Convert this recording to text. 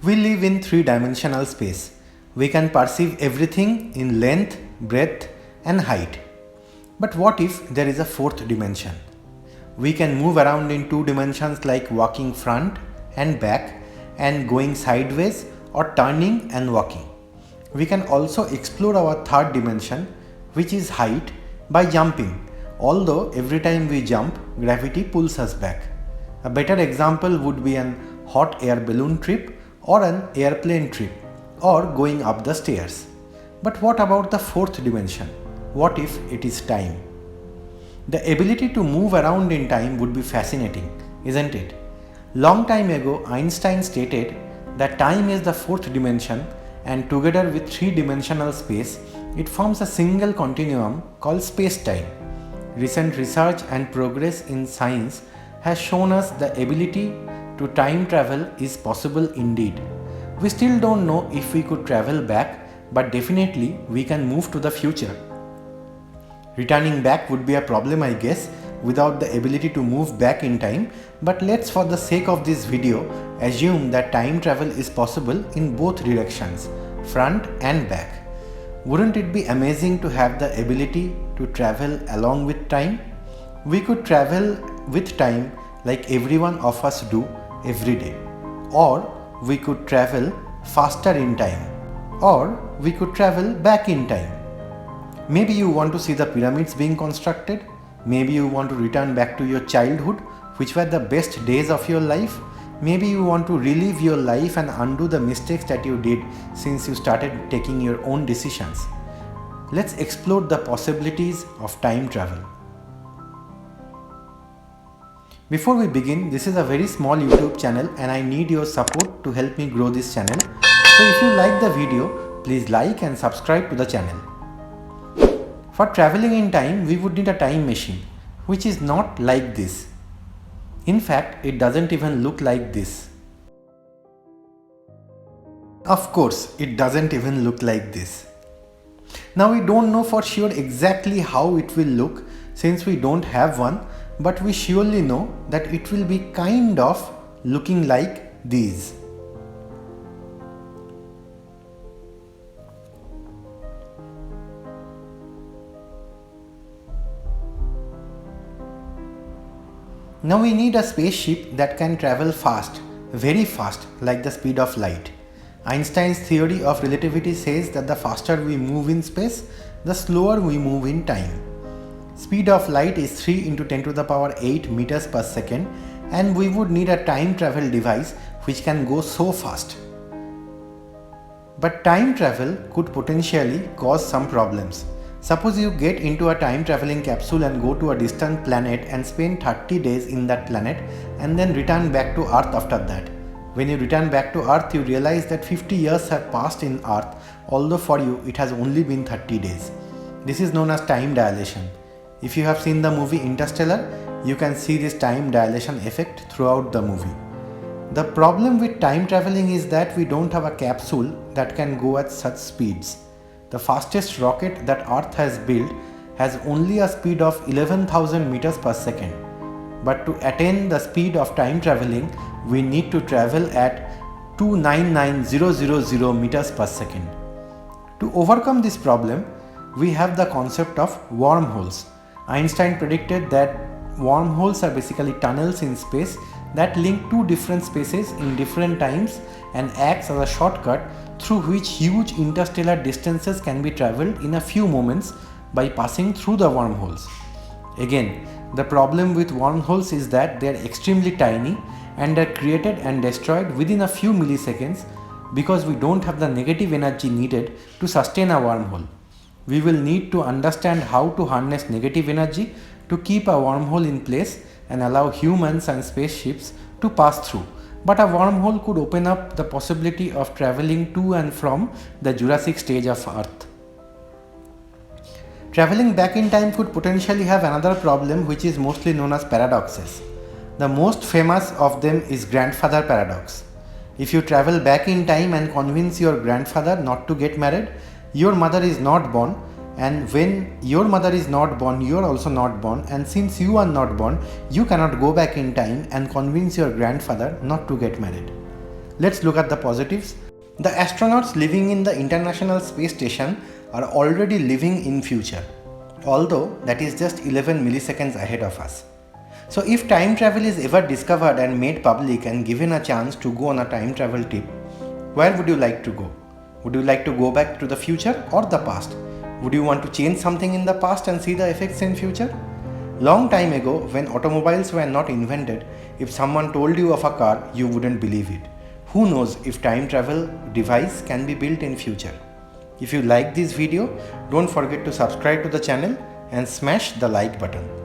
We live in three-dimensional space. We can perceive everything in length, breadth, and height. But what if there is a fourth dimension? We can move around in two dimensions like walking front and back and going sideways or turning and walking. We can also explore our third dimension, which is height, by jumping, although every time we jump, gravity pulls us back. A better example would be an hot air balloon trip or an airplane trip or going up the stairs. But what about the fourth dimension? What if it is time? The ability to move around in time would be fascinating, isn't it? Long time ago, Einstein stated that time is the fourth dimension, and together with three-dimensional space, it forms a single continuum called space-time. Recent research and progress in science has shown us the ability to time travel is possible indeed. We still don't know if we could travel back, but definitely we can move to the future. Returning back would be a problem, I guess, without the ability to move back in time, but let's, for the sake of this video, assume that time travel is possible in both directions, front and back. Wouldn't it be amazing to have the ability to travel along with time? We could travel with time like every one of us do every day. Or we could travel faster in time. Or we could travel back in time. Maybe you want to see the pyramids being constructed. Maybe you want to return back to your childhood, which were the best days of your life. Maybe you want to relive your life and undo the mistakes that you did since you started taking your own decisions. Let's explore the possibilities of time travel. Before we begin, this is a very small YouTube channel and I need your support to help me grow this channel. So if you like the video, please like and subscribe to the channel. For traveling in time, we would need a time machine, which is not like this. In fact, it doesn't even look like this. Of course, it doesn't even look like this. Now we don't know for sure exactly how it will look since we don't have one, but we surely know that it will be kind of looking like these. Now we need a spaceship that can travel fast, very fast, like the speed of light. Einstein's theory of relativity says that the faster we move in space, the slower we move in time. Speed of light is 3 × 10⁸ meters per second, and we would need a time travel device which can go so fast. But time travel could potentially cause some problems. Suppose you get into a time traveling capsule and go to a distant planet and spend 30 days in that planet and then return back to Earth after that. When you return back to Earth, you realize that 50 years have passed in Earth, although for you it has only been 30 days. This is known as time dilation. If you have seen the movie Interstellar, you can see this time dilation effect throughout the movie. The problem with time traveling is that we don't have a capsule that can go at such speeds. The fastest rocket that Earth has built has only a speed of 11,000 meters per second. But to attain the speed of time traveling, we need to travel at 299,000 meters per second. To overcome this problem, we have the concept of wormholes. Einstein predicted that wormholes are basically tunnels in space that link two different spaces in different times and acts as a shortcut through which huge interstellar distances can be traveled in a few moments by passing through the wormholes. Again, the problem with wormholes is that they are extremely tiny and are created and destroyed within a few milliseconds because we don't have the negative energy needed to sustain a wormhole. We will need to understand how to harness negative energy to keep a wormhole in place and allow humans and spaceships to pass through. But a wormhole could open up the possibility of traveling to and from the Jurassic stage of Earth. Traveling back in time could potentially have another problem, which is mostly known as paradoxes. The most famous of them is grandfather paradox. If you travel back in time and convince your grandfather not to get married, your mother is not born, and when your mother is not born, you are also not born, and since you are not born, you cannot go back in time and convince your grandfather not to get married. Let's look at the positives. The astronauts living in the International Space Station are already living in future, although that is just 11 milliseconds ahead of us. So if time travel is ever discovered and made public and given a chance to go on a time travel trip, where would you like to go? Would you like to go back to the future or the past? Would you want to change something in the past and see the effects in future? Long time ago, when automobiles were not invented, if someone told you of a car, you wouldn't believe it. Who knows if time travel device can be built in future? If you like this video, don't forget to subscribe to the channel and smash the like button.